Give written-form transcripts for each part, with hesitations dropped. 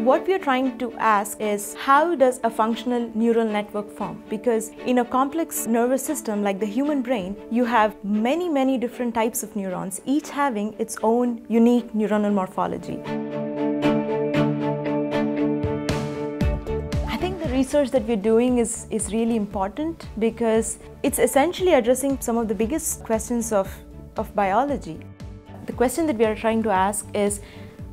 What we are trying to ask is, how does a functional neural network form? Because in a complex nervous system like the human brain, you have many different types of neurons, each having its own unique neuronal morphology. I think the research that we're doing is really important because it's essentially addressing some of the biggest questions of biology. The question that we are trying to ask is,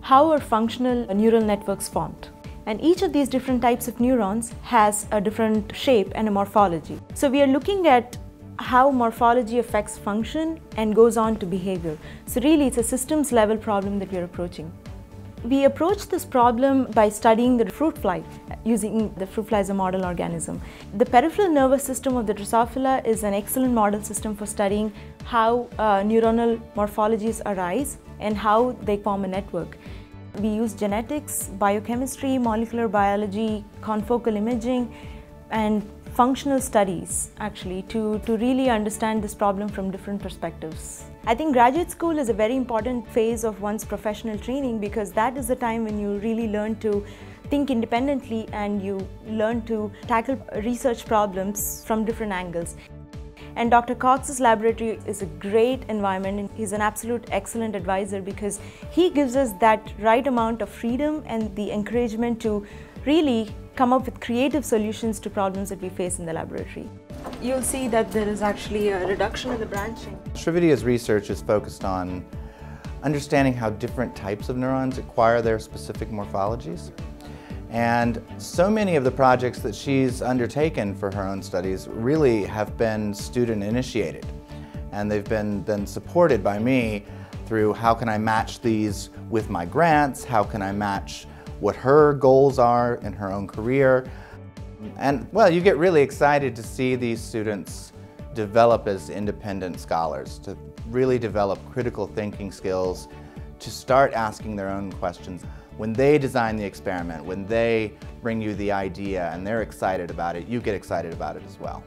how are functional neural networks formed? And each of these different types of neurons has a different shape and a morphology. So we are looking at how morphology affects function and goes on to behavior. So really it's a systems level problem that we are approaching. We approach this problem by studying the fruit fly, using the fruit fly as a model organism. The peripheral nervous system of the Drosophila is an excellent model system for studying how neuronal morphologies arise and how they form a network. We use genetics, biochemistry, molecular biology, confocal imaging, and functional studies actually to really understand this problem from different perspectives. I think graduate school is a very important phase of one's professional training because that is the time when you really learn to think independently and you learn to tackle research problems from different angles. And Dr. Cox's laboratory is a great environment, and he's an absolute excellent advisor because he gives us that right amount of freedom and the encouragement to really come up with creative solutions to problems that we face in the laboratory. You'll see that there is actually a reduction in the branching. Srividya's research is focused on understanding how different types of neurons acquire their specific morphologies. And so many of the projects that she's undertaken for her own studies really have been student initiated. And they've been then supported by me through how can I match these with my grants, how can I match what her goals are in her own career. And well, you get really excited to see these students develop as independent scholars, to really develop critical thinking skills, to start asking their own questions. When they design the experiment, when they bring you the idea and they're excited about it, you get excited about it as well.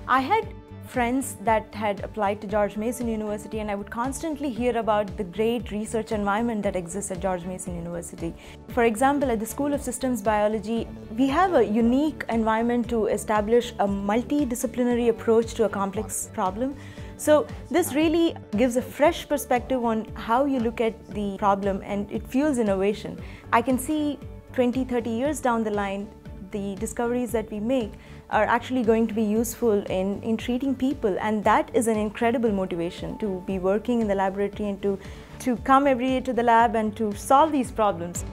I had friends that had applied to George Mason University, and I would constantly hear about the great research environment that exists at George Mason University. For example, at the School of Systems Biology, we have a unique environment to establish a multidisciplinary approach to a complex problem. So this really gives a fresh perspective on how you look at the problem, and it fuels innovation. I can see 20, 30 years down the line, the discoveries that we make are actually going to be useful in treating people, and that is an incredible motivation to be working in the laboratory and to come every day to the lab and to solve these problems.